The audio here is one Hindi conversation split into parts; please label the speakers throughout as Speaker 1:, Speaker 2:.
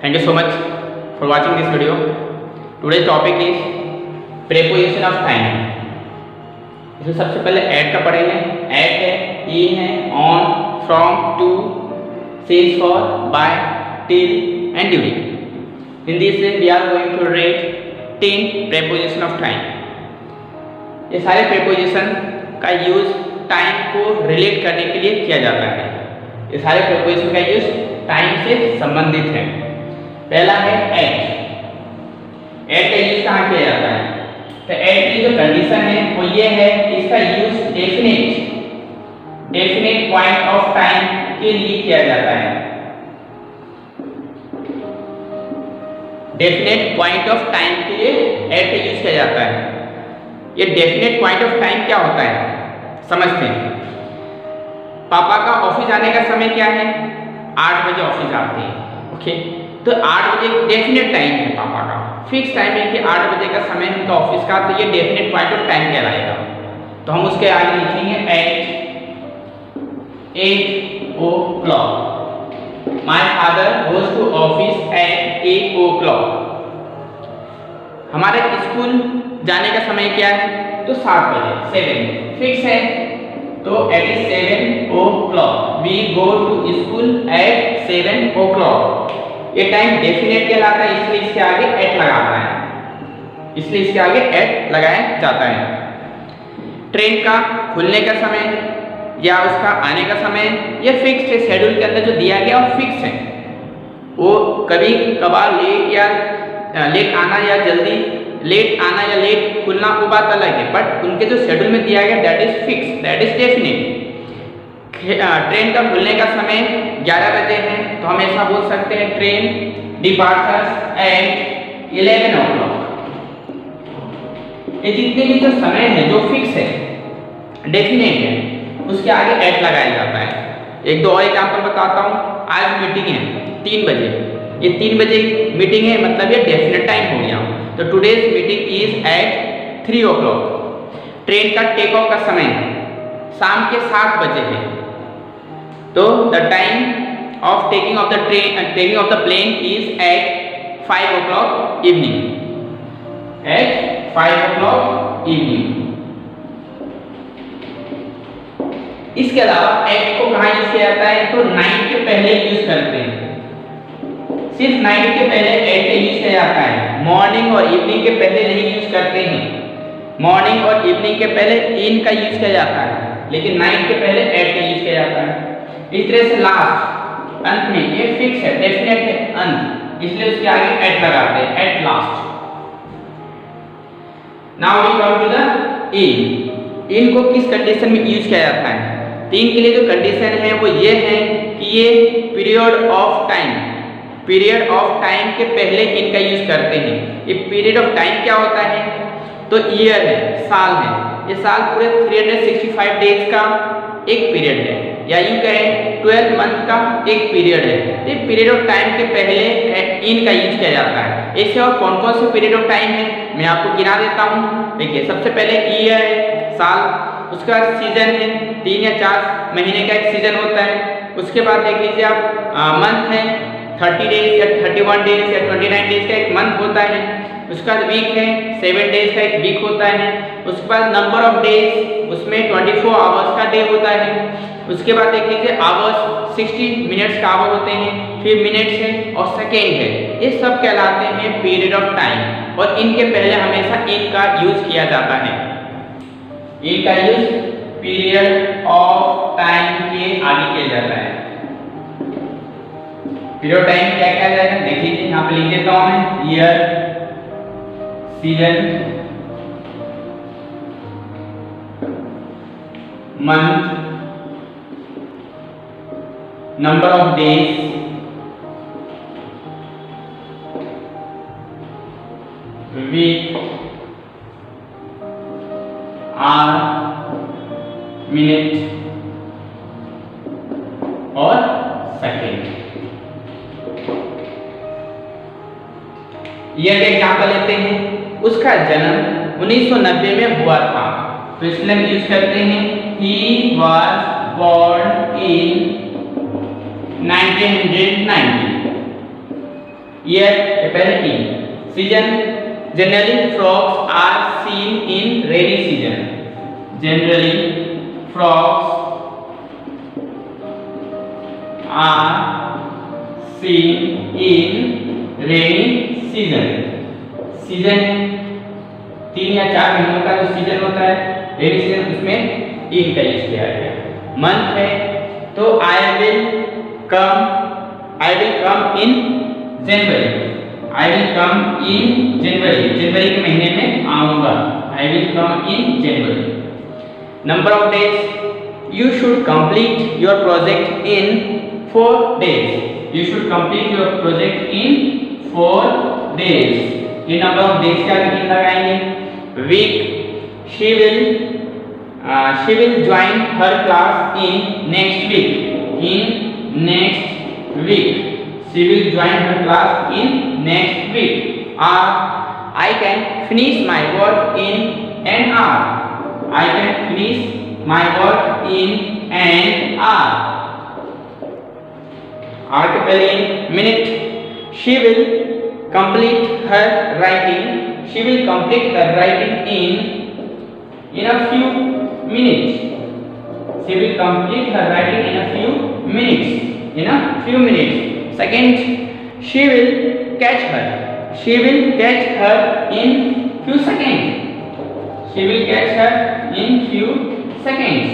Speaker 1: Thank you so much for watching this video. Today's topic is preposition of time. इसमें सबसे पहले at का पढ़ेंगे. At है, in है, on, from, to, since, for, by, till and during. In this way we are going to read 10 preposition of time. ये सारे preposition का use time को relate करने के लिए किया जाता है. ये सारे preposition का use time से संबंधित है. पहला है एट का यूज कहाँ किया जाता है? तो एट की जो कंडीशन है वो ये है कि इसका use definite point of time के लिए किया जाता है. डेफिनेट पॉइंट ऑफ टाइम के लिए एट का यूज किया जाता है. ये डेफिनेट पॉइंट ऑफ टाइम क्या होता है समझते हैं. पापा का ऑफिस जाने का समय क्या है? 8 बजे ऑफिस आते हैं. ओके, तो 8 बजे डेफिनेट टाइम है पापा का, फिक्स टाइम है कि 8 बजे का समय है उनका ऑफिस का, तो ये डेफिनेट पॉइंट ऑफ टाइम कहलाएगा. तो हम उसके आगे लिखेंगे at o'clock. My father goes to office at 8 o'clock. हमारे स्कूल जाने का समय क्या है? तो 7 बजे, 7 फिक्स है, तो at 7 o'clock. We go to school at 7 o'clock. ये टाइम डेफिनेट कहलाता है, इसलिए इसके आगे एट लगाना है, इसलिए इसके आगे एट लगाया जाता है. ट्रेन का खुलने का समय या उसका आने का समय ये फिक्स है, शेड्यूल के अंदर जो दिया गया वो फिक्स है. वो कभी कभार लेट आना या जल्दी लेट आना या लेट खुलना वो बात अलग है, बट उनके जो शेड्यूल में दिया गया that is fix, that is definite. Train का खुलने का समय 11 बजे है, तो हम ऐसा बोल सकते हैं ट्रेन डिपार्चर्स एट 11 o'clock. ये जितने भी जो समय है जो फिक्स है, डेफिनेट है, उसके आगे एट लगाया जाता है. एक दो और एग्जांपल बताता हूँ. आज मीटिंग है 3 बजे, ये 3 बजे मीटिंग है, मतलब ये डेफिनेट टाइम हो गया. तो today's meeting is at 3 o'clock. Train का टेक ऑफ का समय शाम के 7 बजे है, तो the time of taking off the plane is at 5 o'clock evening, at 5 o'clock evening. इसके अलावा एट को कहाँ यूज किया जाता है? तो 9 के पहले यूज करते हैं, सिर्फ 9 के पहले एट का यूज किया जाता है. मॉर्निंग और इवनिंग के पहले नहीं यूज करते हैं. मॉर्निंग और इवनिंग के पहले इन का यूज किया जाता है, लेकिन 9 के पहले एट का यूज किया जाता है. इस तरह से लास्ट अंत में ये फिक्स है, डेफिनेट है अंत, इसलिए उसके आगे एट लगाते हैं, at last. Now we come to the in. In को किस कंडीशन में यूज किया जाता है? तो इनके लिए जो कंडीशन है वो ये है कि ये पीरियड ऑफ टाइम के पहले इनका यूज करते हैं. ये पीरियड ऑफ टाइम क्या होता है? तो ईयर है, साल है. ये साल पूरे 365 डेज का एक पीरियड है, या यूं कहें 12 मंथ का एक पीरियड है. तो पीरियड ऑफ टाइम के पहले इन का यूज किया जाता है. ऐसे और कौन कौन से पीरियड ऑफ टाइम है मैं आपको गिना देता हूँ. देखिए, सबसे पहले ईयर है, साल. उसका सीजन है, 3 या 4 महीने का एक सीजन होता है. उसके बाद देख लीजिए आप मंथ है, 30 डेज या 31 डेज या 29 डेज का एक मंथ होता है. उसका वीक है, 7 डेज का एक वीक होता है. उसके बाद नंबर ऑफ डेज, उसमें 24 आवर्स का डे होता है. उसके बाद देख लीजिए आवर्स, 60 मिनट्स का आवर होते हैं. फिर मिनट्स है और सेकेंड है. ये सब कहलाते हैं पीरियड ऑफ टाइम, और इनके पहले हमेशा इन का यूज किया जाता है. इनका यूज पीरियड ऑफ टाइम के आगे किया जाता है. पीरियड ऑफ टाइम क्या क्या जाएगा देख लीजिए, यहाँ पे लिख देता हूँ मैं. Year, season, month, number of days, week, hour, minute और सेकेंड. ईयर का एग्जाम्पल लेते हैं. उसका जन्म 1990 में हुआ था, तो इसलिए हम यूज करते हैं he was born in 1990. Year के पहले ई। Season, generally frogs are seen in rainy season. Generally frogs are seen in rainy season. Season 3 या 4 महीनों का जो सीजन होता है रेनी सीजन, उसमें इन का यूज किया गया। मंथ है तो आई will come in January. I will come in जनवरी, जनवरी के महीने में आऊंगा। I will come in January. Number of days, you should complete your project in 4 days। You should complete your project in 4 days। ये नंबर ऑफ डेज का भी लगाएंगे। Week, she will join her class in next week. In next week, she will join her class in next week. I can finish my work in an hour. I can finish my work in an our. Are के पहले minute, she will complete her writing in a few minutes। she will complete her writing in a few minutes। Second, she will catch her in few seconds। she will catch her in few seconds।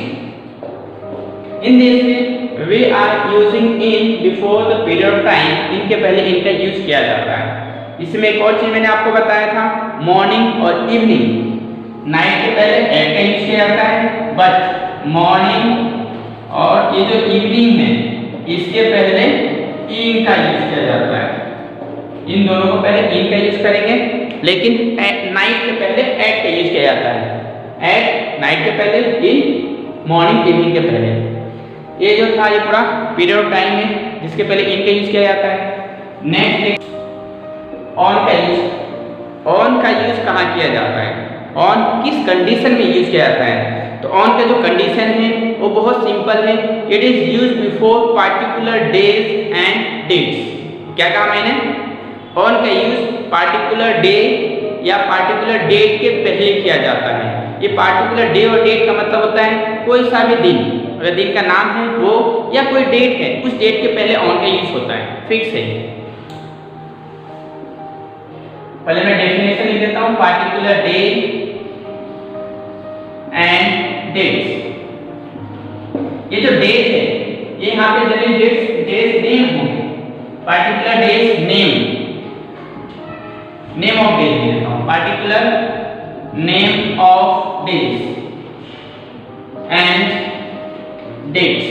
Speaker 1: in this way we are using in before the period of time। इनके पहले इनका यूज किया जाता है। इसमें एक और चीज मैंने आपको बताया था, मॉर्निंग और इवनिंग। नाइट के पहले एट का यूज किया जाता है, बट मॉर्निंग और ये जो इवनिंग है इसके पहले इन का यूज किया जाता है। इन दोनों को पहले इन का यूज करेंगे, लेकिन नाइट के पहले एट का यूज किया जाता है। एट नाइट के पहले, इन मॉर्निंग इवनिंग के पहले। ये जो था ये पूरा पीरियड ऑफ टाइम है जिसके पहले इन का यूज किया जाता है। नेक्स्ट, ऑन का यूज। ऑन का यूज कहाँ किया जाता है? ऑन किस कंडीशन में यूज किया जाता है? तो ऑन का जो कंडीशन है वो बहुत सिंपल है। It is use before particular days and dates. क्या कहा मैंने? ऑन का यूज पार्टिकुलर डे या पार्टिकुलर डेट के पहले किया जाता है। ये पार्टिकुलर डे और डेट का मतलब होता है कोई सा भी दिन, अगर दिन का नाम है वो या कोई डेट है, उस डेट के पहले ऑन का यूज होता है, फिक्स है। पहले मैं डेफिनेशन लिख देता हूं, पार्टिकुलर डे एंड डेट्स। ये जो डेट है ये यहाँ पे जनरली डेज नेम होंगे। Particular days name of days लिख देता हूं, particular name of days and dates.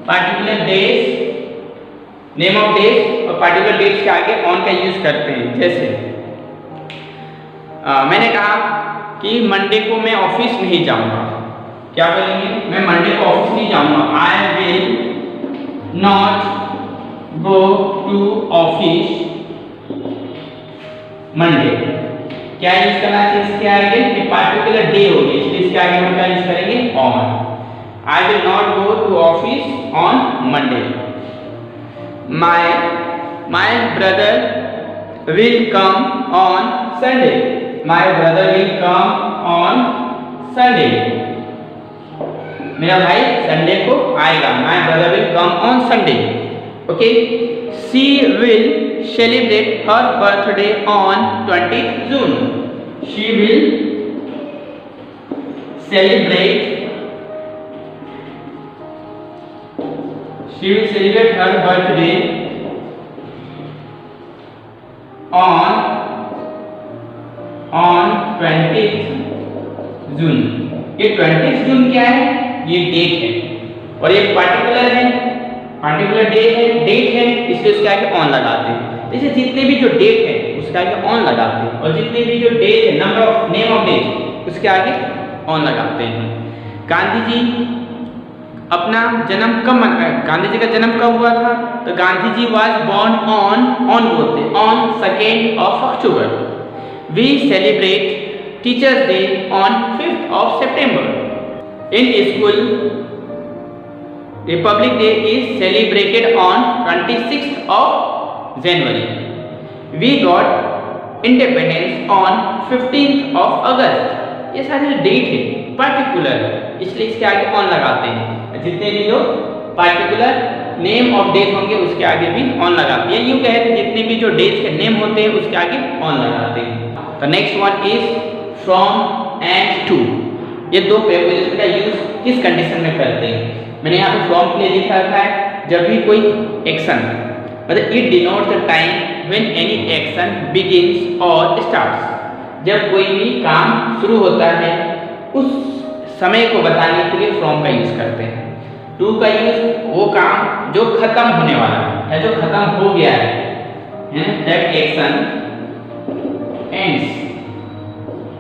Speaker 1: Particular days, name of days और पार्टिकुलर डेट्स के आगे ऑन का यूज करते हैं। जैसे मैंने कहा कि मंडे को मैं ऑफिस नहीं जाऊंगा। क्या बोलेंगे? मैं मंडे को ऑफिस नहीं जाऊंगा। I will not go to office Monday. क्या यूज करना चाहिए इसके आगे? कि पार्टिकुलर डे होगी, इसलिए इसके आगे हम क्या यूज करेंगे? On. I will not go to office on Monday. My brother will come on Sunday। My brother will come on Sunday। मेरा भाई संडे को आएगा। My brother will come on Sunday। Okay? She will celebrate her birthday on 20th June। She will celebrate her birthday on 20th जून। ये 20th जून क्या है? ये डेट है और ये पार्टिकुलर है, पार्टिकुलर डे है, डेट है, इसलिए उसके आगे ऑन लगाते हैं। जैसे जितने भी जो डेट है उसके आगे ऑन लगाते हैं और जितने भी जो डेट है, number of name of date, उसके आगे ऑन लगाते हैं। गांधी जी अपना जन्म कब गांधी जी का जन्म कब हुआ था? तो Gandhi ji was born on बोलते on 2nd of October। We celebrate teachers day on 5th of September। In school republic day is celebrated on 26th of January. We got independence on 15th of August. ये सारे डेट है पर्टिकुलर, इसलिए इसके आगे ऑन लगाते हैं। जितने भी जो पर्टिकुलर नेम ऑफ डेट होंगे उसके आगे भी ऑन लगाते हैं। यूँ कहे तो जितने भी जो डेट्स के नेम होते हैं उसके आगे ऑन लगाते हैं। तो next one is from and to. ये दो प्रीपोजिशन का यूज किस कंडीशन में करते हैं? मैंने यहाँ पे फ्रॉम के लिए लिखा रखा है जब भी कोई एक्शन, मतलब it denotes the time when any action begins और स्टार्ट्स। जब कोई भी काम शुरू होता है उस समय को बताने के लिए फ्रॉम का यूज करते हैं। टू का यूज वो काम जो खत्म होने वाला है या जो खत्म हो गया है, दैट एक्शन एंड्स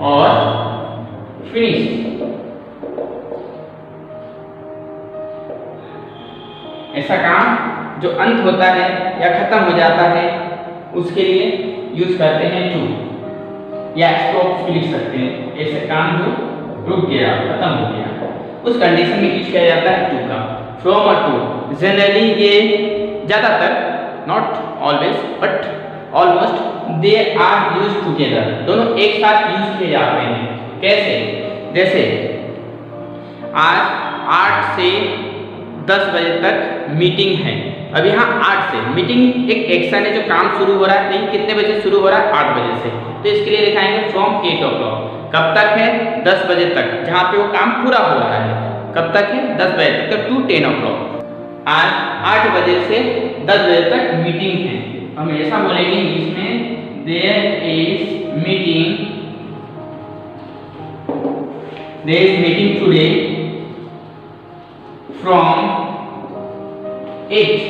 Speaker 1: और फिनिश। ऐसा काम जो अंत होता है या खत्म हो जाता है उसके लिए यूज करते हैं टू, या स्टॉप लिख सकते हैं। ऐसे काम जो रुक गया, खत्म हो गया, उस कंडीशन में यूज किया जाता है टू का। फ्रॉम और टू जनरली ये ज्यादातर, not always but almost, they are use together. दोनों एक साथ यूज किए जाते हैं। कैसे? जैसे आज 8 से 10 बजे तक मीटिंग है। अब यहाँ 8 से मीटिंग एक एक्शन है जो काम शुरू हो रहा है, नहीं कितने बजे शुरू हो रहा है? 8 बजे से। तो इसके लिए लिखाएंगे फ्रॉम 8 o'clock। कब तक है? 10 बजे तक, जहाँ पे वो काम पूरा हो रहा है। कब तक है? 10 बजे तक, तो टू 10 o'clock। आज 8 बजे से 10 बजे तक मीटिंग है। हम ऐसा बोलेंगे इंग्लिश में, there is meeting today from 8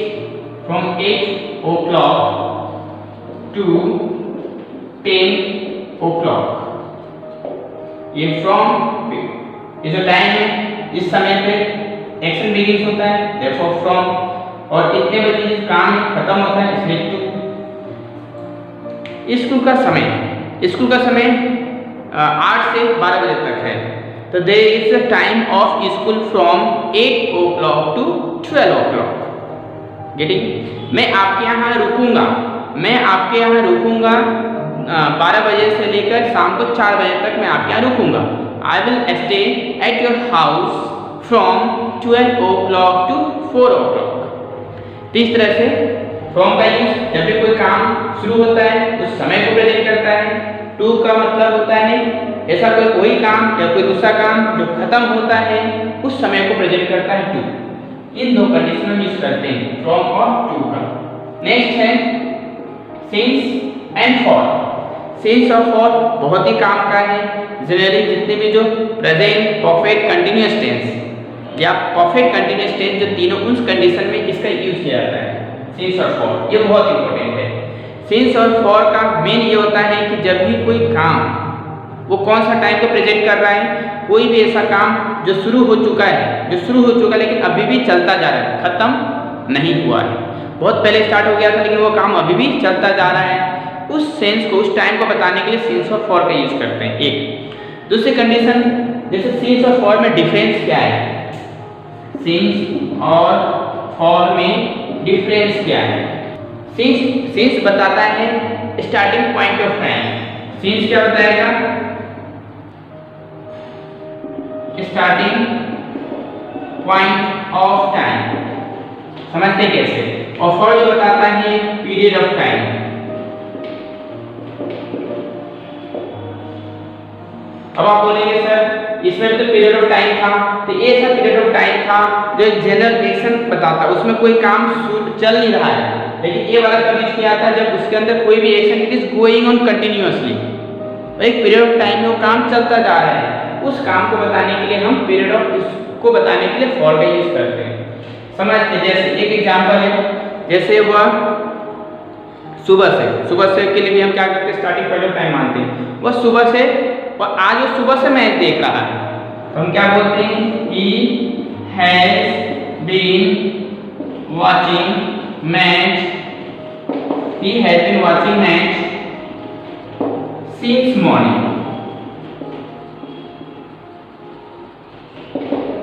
Speaker 1: o'clock to 10 o'clock। ये फ्रॉम ये जो टाइम है इस समय पे एक्शन बिगिंस होता है, therefore फ्रॉम, और इतने बजे जिस काम खत्म होता है इसलिए टू। स्कूल का समय 8 से 12 बजे तक है। तो there is a time of school from 8 o'clock to 12 o'clock। Getting? मैं आपके यहाँ रुकूंगा 12 बजे से लेकर शाम को 4 बजे तक मैं आपके यहाँ रुकूंगा। I will stay at your house from 12 o'clock to 4 o'clock। तो इस तरह से फ्रॉम का यूज जब भी कोई काम शुरू होता है उस समय को प्रेजेंट करता है। टू का मतलब होता है ऐसा कोई काम या कोई दूसरा काम जो खत्म होता है उस समय को प्रेजेंट करता है टू। इन दो कंडीशन में यूज करते हैं फ्रॉम और टू का। नेक्स्ट है सिंस एंड फॉर। सिंस और फॉर बहुत ही काम का है। जनरली जितने भी जो प्रेजेंट, परफेक्ट, कंटिन्यूअस टेंस या परफेक्ट कंटिन्यूअस टेंस जो तीनों उस कंडीशन में इसका यूज किया जाता है। सिंस और फॉर ये बहुत इंपॉर्टेंट है। सिंस और फॉर का मेन ये होता है कि जब भी कोई काम वो कौन सा टाइम को प्रेजेंट कर रहा है, कोई भी ऐसा काम जो शुरू हो चुका है लेकिन अभी भी चलता जा रहा है, खत्म नहीं हुआ है, बहुत पहले स्टार्ट हो गया था लेकिन वो काम अभी भी चलता जा रहा है, उस सेंस को, उस टाइम को बताने के लिए सिंस और फॉर का यूज करते हैं। एक दूसरी कंडीशन, जैसे सिंस और फॉर में डिफरेंस क्या है? सिंस और फॉर में डिफरेंस क्या है? सिंस बताता है starting point of time. Since क्या बताएगा? Starting point of time. समझते कैसे? और फॉर जो बताता है पीरियड ऑफ टाइम। अब आप बोलेंगे सर इसमें भी तो पीरियड ऑफ टाइम था, तो ये ऐसा पीरियड ऑफ टाइम था जो जनरल एक्शन बताता, उसमें कोई काम चल नहीं रहा है, लेकिन ये वाला कब यूज किया था? जब उसके अंदर कोई भी action it is going on continuously, एक पीरियड ऑफ टाइम में वो काम चलता जा रहा है, उस काम को बताने के लिए हम पीरियड ऑफ इसको बताने के लिए फॉर का यूज करते हैं। समझते? जैसे एक एग्जांपल है, जैसे हुआ सुबह से के लिए भी हम क्या करते हैं? स्टार्टिंग पॉइंट ऑफ टाइम मानते हैं। वह सुबह से, और आज वो सुबह से मैच देख रहा है, तो हम क्या बोलते हैं? He has been watching match since morning।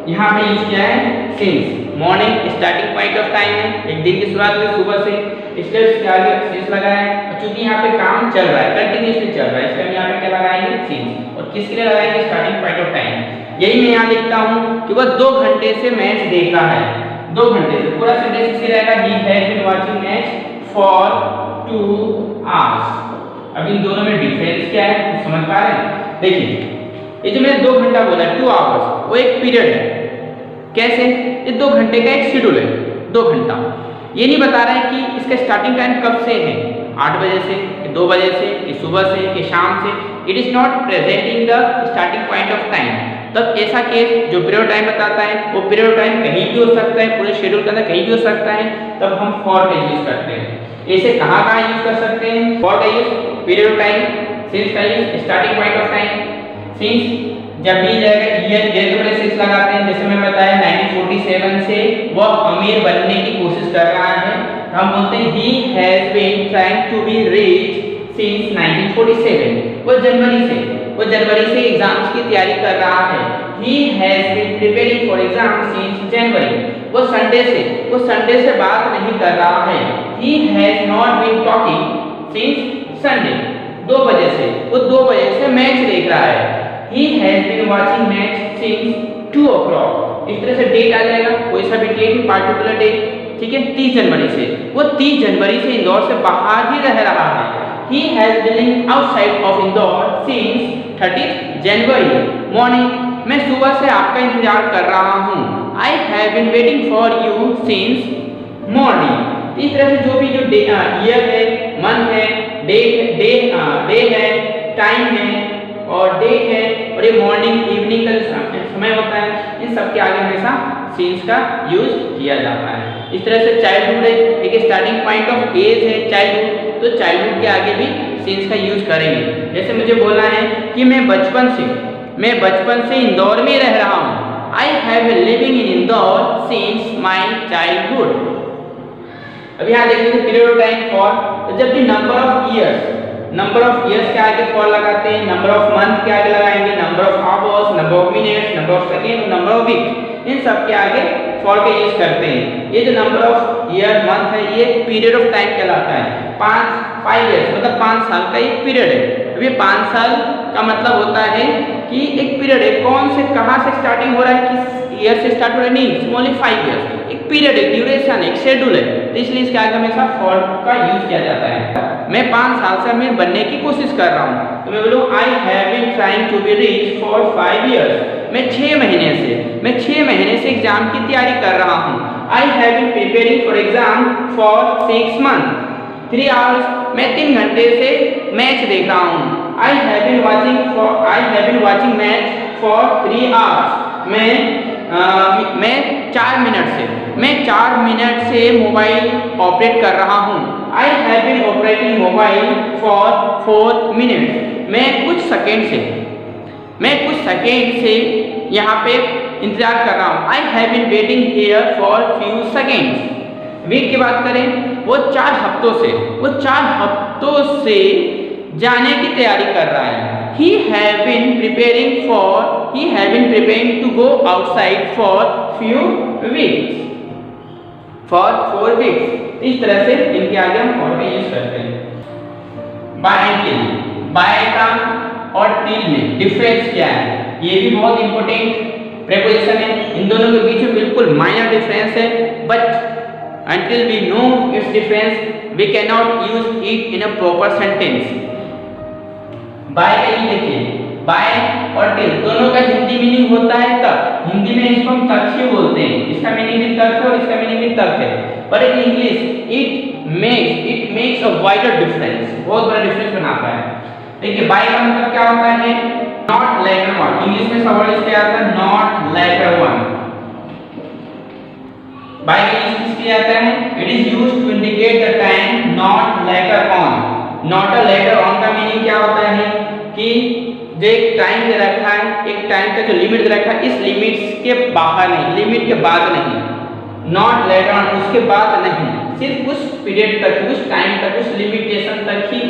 Speaker 1: यहाँ पे यूज किया है since. Morning starting point of time है, एक दिन की शुरुआत हुई सुबह से, इसलिए उसके आगे सिंस लगा है। और चूंकि यहाँ पे काम चल रहा है, कंटिन्यूअसली चल रहा है, इसलिए हम यहाँ पे क्या लगाएंगे, सिंस। और किसके लिए लगाएंगे, स्टार्टिंग पॉइंट ऑफ टाइम। यही मैं यहाँ लिखता हूँ कि वह 2 घंटे से मैच देख रहा है, 2 घंटे से। पूरा सेंटेंस इसे रहेगा, he has been watching match for 2 hours. अब इन दोनों में डिफरेंस क्या है, कुछ समझ पा रहे हैं? देखिए, ये जो मैंने 2 घंटा बोला 2 आवर्स, वो एक पीरियड है। कैसे? ये 2 घंटे का एक शेड्यूल है, 2 घंटा। ये नहीं बता रहा है कि इसका स्टार्टिंग टाइम कब से है, 8 बजे से, कि 2 बजे से, कि सुबह से, कि शाम से। It is not presenting the starting point of time. तब ऐसा केस जो पीरियड टाइम बताता है, वो पीरियड टाइम कहीं भी हो सकता है, पूरे शेड्यूल के अंदर कहीं भी हो सकता है, तब हम फॉर का यूज करते हैं। इसे कहाँ यूज कर सकते हैं, फॉर का यूज पीरियड टाइम, सिंस का use starting point of time. Since जब भी जाएगा ईयर के बड़े सिंस लगाते हैं, जैसे मैं बताया 1947 से वह अमीर बनने की कोशिश कर रहा है, तो हम बोलते हैं he has been trying to be rich since 1947। वो जनवरी से एग्जाम्स की तैयारी कर रहा है। He has been preparing for exam since January. वो संडे से बात नहीं कर रहा है। He has not been talking since Sunday. 2 बजे से, वो 2 बजे से मैच देख रहा है। He has been watching match since 2 o'clock। इस तरह से डेट आ जाएगा, कोई सा भी डेट, पार्टिकुलर डेट, ठीक है। 30 जनवरी से, वो 30 जनवरी से इंदौर से बाहर ही रह रहा है। He has been living outside of Indore since 30 January. Morning, मैं सुबह से आपका इंतजार कर रहा हूँ। I have been waiting for you since morning। इस तरह से जो भी जो ईयर है, मंथ है, डे है, टाइम है और डेट है, और ये मॉर्निंग इवनिंग का जो समय होता है, इन सब के आगे हमेशा सिंस का यूज किया जाता है। इस तरह से चाइल्डहुड है, एक स्टार्टिंग पॉइंट ऑफ एज है चाइल्डहुड, तो चाइल्डहुड के आगे भी सिंस का यूज करेंगे। जैसे मुझे बोलना है कि मैं बचपन से इंदौर में रह रहा हूँ। I have been living in Indore since my childhood. अब यहाँ देखिए पीरियड ऑफ टाइम फॉर, तो जब भी नंबर ऑफ ईयर्स के आगे फॉर लगाते हैं, नंबर ऑफ मंथ के आगे लगाएंगे, number of hours, number of minutes, number of second, number of week, इन सब के आगे फॉर का यूज करते हैं। ये जो नंबर ऑफ ईयर मंथ है, ये पीरियड ऑफ टाइम कहलाता है। 5 इयर्स मतलब 5 साल का एक पीरियड है। अब ये 5 साल का मतलब होता है कि एक पीरियड है, कौन से कहाँ से स्टार्टिंग हो रहा है, किस ईयर से स्टार्ट हो रहा है, नहीं, ओनली 5 इयर्स। एक पीरियड है, ड्यूरेशन, एक शेड्यूल है, तो इसलिए इसके आगे हमेशा फॉर का यूज किया जाता है। मैं 5 साल से अमीर बनने की कोशिश कर रहा हूँ, तो मैं बोलूँ I have been trying to be rich for 5 years. मैं 6 महीने से एग्जाम की तैयारी कर रहा हूँ। I have been preparing for exam for 6 month. 3 hours, मैं 3 घंटे से मैच देख रहा हूँ। I have been watching match for 3 hours. मैं 4 मिनट से मोबाइल ऑपरेट कर रहा हूँ। I have been operating mobile for 4 minutes. मैं कुछ सेकेंड से यहाँ पे इंतजार कर रहा हूँ। I have been waiting here for few seconds. Week की बात करें, वो 4 हफ्तों से जाने की तैयारी कर रहा है। He have been preparing to go outside for few weeks, for 4 weeks। इस तरह से इनके आगे हम for का यूज करते हैं। बाय एंड टिल, बाय का और टिल में डिफरेंस क्या है, ये भी बहुत इंपॉर्टेंट प्रीपोजिशन है। इन दोनों के बीच में बिल्कुल माइनर डिफरेंस है, but until we know its difference we cannot use it in a proper sentence। By का ही देखिए, बाय और टिल दोनों का हिंदी मीनिंग होता है तक। हिंदी में इसको हम तक ही बोलते हैं, इसका मीनिंग भी तक है और इसका मीनिंग भी तक है। पर in English it makes a wider difference, बहुत बड़ा डिफरेंस बनाता है। देखिए बाय का मतलब क्या होता है, नॉट लेटर वन। इंग्लिश में सब वर्ड क्या आता है, नॉट लेटर वन। बाय का यूज किस लिए आता है, it is used to indicate the time not later on. Not a later on का मीनिंग क्या होता है कि जो एक टाइम दे रखा है, एक टाइम का जो लिमिट दे रखा है, इस लिमिट्स के बाहर नहीं, लिमिट के बाद नहीं। नॉट लेटर ऑन उसके बाद नहीं, सिर्फ उस पीरियड तक, उस टाइम तक, उस लिमिटेशन तक ही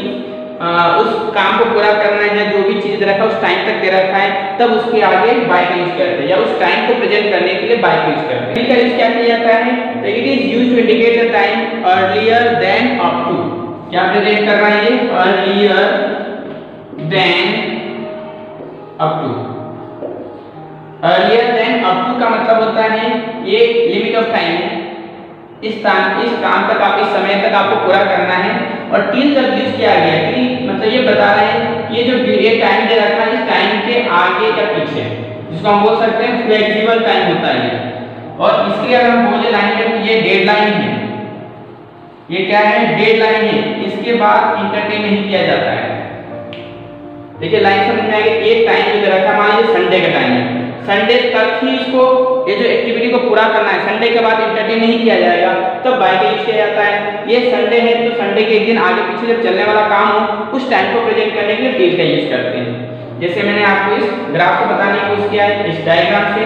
Speaker 1: उस काम को पूरा करना है, जो भी चीज दे रखा है उस टाइम तक दे रखा है, तब उसके आगे बाय का यूज करते हैं, या उस टाइम को प्रेजेंट करने के लिए बाय का यूज करते हैं। टिल का यूज क्या किया जाता है? तो it is used to indicate the time earlier than up to. क्या प्रेजेंट कर रहा है ये? Earlier than up to. Earlier than up to का मतलब होता है ये लिमिट ऑफ टाइम है, इस काम तक आप, इस समय तक आपको पूरा करना है। और टिल जब यूज किया गया, टिल मतलब ये बता रहे हैं ये जो ये टाइम दे रखा है, इस टाइम के आगे या पीछे, जिसको हम बोल सकते हैं फ्लेक्सिबल टाइम होता है ये। और इसके अगर हम बोले लाइन में, ये डेडलाइन है, ये क्या है? डेडलाइन है, इसके बाद इंटरटेन नहीं किया जाता है। देखिए लाइन समझ में आएगी। एक टाइम जो दे रखा है, मान लीजिए संडे का टाइम है, संडे तक ही इसको, ये जो एक्टिविटी को पूरा करना है, संडे के बाद एंटरटेन नहीं किया जाएगा, तब बाय का यूज किया जाता है। ये संडे है तो संडे के एक दिन आगे पीछे जब चलने वाला काम हो, उस टाइम को प्रेजेंट करने के लिए टिल का यूज करते हैं। जैसे मैंने आपको इस ग्राफ से बताने की कोशिश किया है, इस डायग्राम से,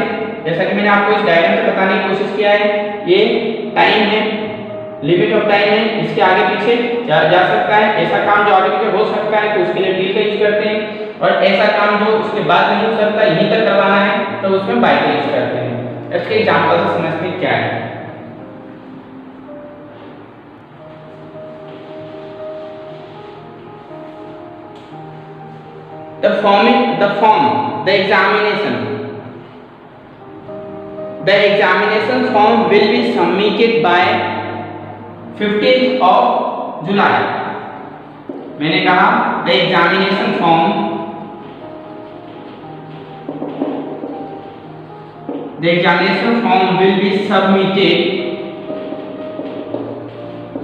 Speaker 1: जैसा कि मैंने आपको इस डायग्राम से बताने की कोशिश किया है, ये टाइम है, लिमिट ऑफ टाइम है, इसके आगे पीछे जा सकता है। ऐसा काम जो आगे पीछे हो सकता है तो उसके लिए टिल का यूज करते हैं, और ऐसा काम जो उसके बाद नहीं हो सकता, यहीं तक करवाना है, तो उसमें बाय का यूज करते हैं। इसके एग्जांपल से समझते हैं क्या है। The examination form will be submitted by 15th of July। मैंने कहा the examination form will be submitted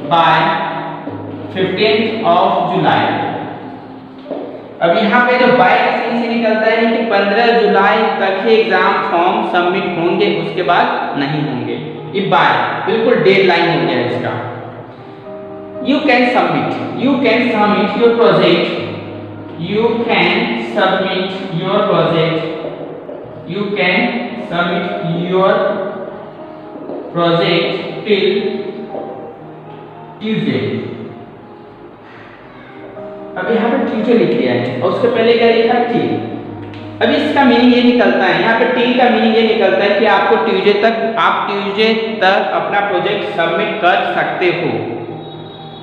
Speaker 1: by 15th of July। अब यहाँ पे जो बाय का सीन से निकलता है कि 15 जुलाई तक ही एग्जाम फॉर्म सबमिट होंगे, उसके बाद नहीं होंगे। ये बाय बिल्कुल डेडलाइन हो गया इसका। You can submit your project till Tuesday। अब यहाँ पे ट्यूजडे लिख दिया है और उसके पहले क्या लिखा है? टिल। अब इसका मीनिंग ये निकलता है, यहाँ पे टिल का मीनिंग ये निकलता है कि आपको ट्यूजडे तक अपना प्रोजेक्ट सबमिट कर सकते हो।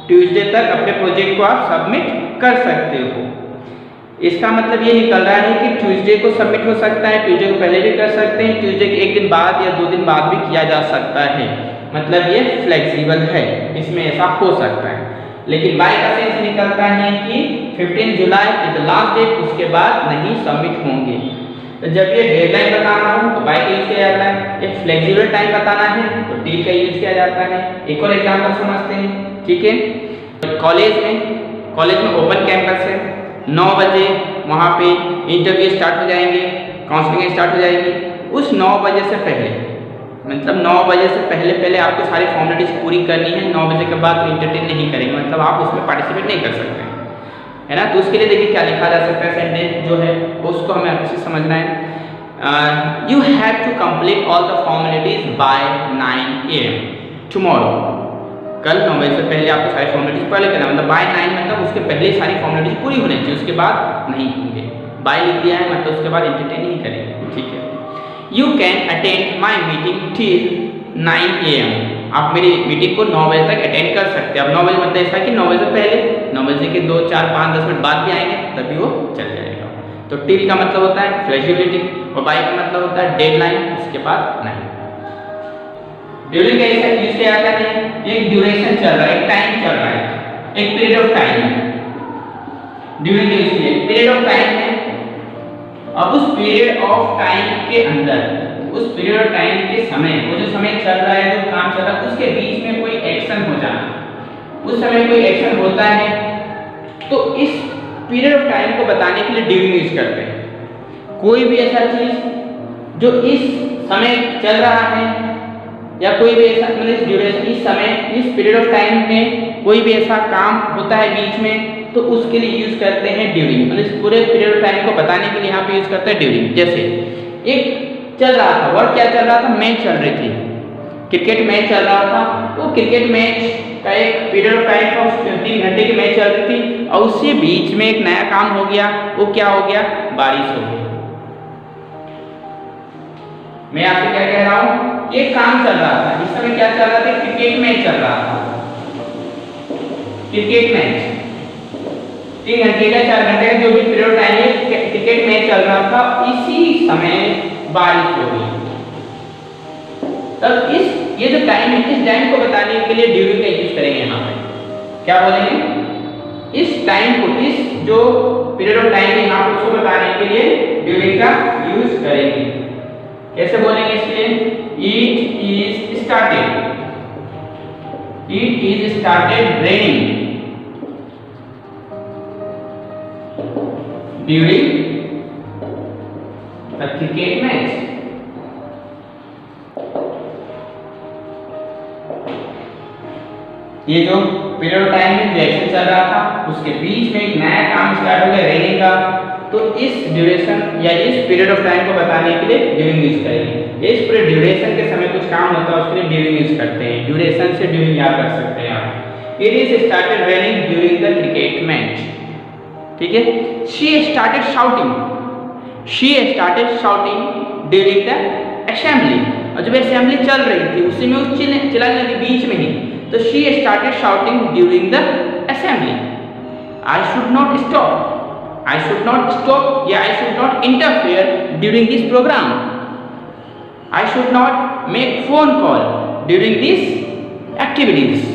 Speaker 1: ट्यूजडे तक अपने प्रोजेक्ट को आप सबमिट कर सकते हो। इसका मतलब ये निकल रहा है कि ट्यूजडे को सबमिट हो सकता है, ट्यूजडे को पहले भी कर सकते हैं, ट्यूजडे के एक दिन बाद या 2 दिन बाद भी किया जा सकता है। मतलब ये फ्लेक्सिबल है, इसमें ऐसा हो सकता है। लेकिन बाय का सेंस निकलता है कि 15 July is the last date, उसके बाद नहीं सबमिट होंगे। तो जब ये डेडलाइन बताना हो तो बाय का यूज किया जाता है, एक फ्लेक्सिबल टाइम बताना है तो टिल का यूज किया जाता है। एक और एग्जांपल समझते हैं, ठीक है। कॉलेज में ओपन कैंपस है, 9 बजे वहाँ पे इंटरव्यू स्टार्ट हो जाएंगे, काउंसलिंग स्टार्ट हो जाएगी। उस 9 बजे से पहले, मतलब 9 बजे से पहले आपको सारी फॉर्मेलिटीज पूरी करनी है। 9 बजे के बाद तो इंटरटेन नहीं करेंगे, मतलब आप उसमें पार्टिसिपेट नहीं कर सकते, है ना। तो उसके लिए देखिए क्या लिखा जा सकता है, सेंटेंस जो है उसको हमें अच्छे से समझना है। You have to complete all the formalities by 9 AM tomorrow. कल 9 बजे से पहले आपको सारी फॉर्मेलिटीज पहले करना, मतलब बाय 9 मतलब उसके पहले सारी फॉर्मेलिटीज पूरी होनी चाहिए, उसके बाद नहीं होंगे। बाय लिख दिया है मतलब उसके बाद इंटरटेन नहीं करेंगे, ठीक है। You can attend my meeting till 9 AM। आप मेरी मीटिंग को 9 बजे तक अटेंड कर सकते हैं। अब 9 बजे मतलब ऐसा कि 9 बजे से पहले, 9 बजे के 2, 4, 5, 10 मिनट बाद भी आएंगे तभी वो चल जाएगा। तो टिल का मतलब होता है फ्लेक्सिबिलिटी और बाय का मतलब होता है डेडलाइन, उसके बाद नहीं। ड्यूरिंग का यूज किया जाता है, एक ड्यूरेशन चल रहा है, एक टाइम चल रहा है, एक पीरियड ऑफ टाइम। ड्यूरिंग का यूज किया पीरियड ऑफ टाइम है। अब उस पीरियड ऑफ टाइम के अंदर, उस पीरियड ऑफ टाइम के समय, वो जो समय चल रहा है, जो काम चल रहा है, उसके बीच में कोई एक्शन हो जाना, उस समय कोई एक्शन होता है तो इस पीरियड ऑफ टाइम को बताने के लिए ड्यूरिंग यूज करते हैं। कोई भी ऐसा चीज जो इस समय चल रहा है या कोई भी ऐसा, मतलब ड्यूरेशन, इस समय, इस पीरियड ऑफ टाइम में कोई भी ऐसा काम होता है बीच में, तो उसके लिए यूज करते हैं ड्यूरिंग। मतलब इस पूरे पीरियड ऑफ टाइम को बताने के लिए यहाँ पे यूज करते हैं ड्यूरिंग। जैसे एक चल रहा था, वर्ड क्या चल रहा था, मैच चल रही थी, क्रिकेट मैच चल रहा था, वो क्रिकेट मैच का एक पीरियड ऑफ टाइम था, 3 घंटे की मैच चल रही थी और उससे बीच में एक नया काम हो गया। वो क्या हो गया? बारिश हो गई। मैं आपसे क्या कह रहा हूं? एक काम चल रहा था, इस समय क्या चल रहा था? क्रिकेट मैच चल रहा था, क्रिकेट मैच 3 घंटे का 4 घंटे का जो भी पीरियड टाइम है, क्रिकेट मैच चल रहा था। इसी समय बारिश हो गई। तब ये जो टाइम है, इस टाइम को बताने के लिए ड्यूरिंग का यूज करेंगे। यहाँ पे क्या बोलेंगे? इस टाइम को, इस जो पीरियड ऑफ टाइम है यहाँ पे, उसको बताने के लिए ड्यूरिंग का यूज करेंगे। कैसे बोलेंगे इसके लिए? It is started, it is started raining during the cricket match. ये जो पीरियड ऑफ टाइम में जो एक्शन चल रहा था, उसके बीच में एक नया काम स्टार्ट हो गया रेनिंग का। तो इस ड्यूरेशन या इस पीरियड ऑफ टाइम को बताने के लिए ड्यूरिंग यूज करेंगे। इस पूरे ड्यूरेशन के समय कुछ काम होता है, उसके लिए ड्यूरिंग यूज करते हैं। ड्यूरेशन से ड्यूरिंग याद रख सकते हैं आप। It is started raining during the cricket match. ठीक है। She started shouting, she started shouting during the assembly. और जब असेंबली चल रही थी उसी में वो चिल्ला रही थी बीच में ही, तो she started shouting during the assembly. I should not stop, I should not stop, yeah, I should not interfere during this program. I should not make phone call during these activities.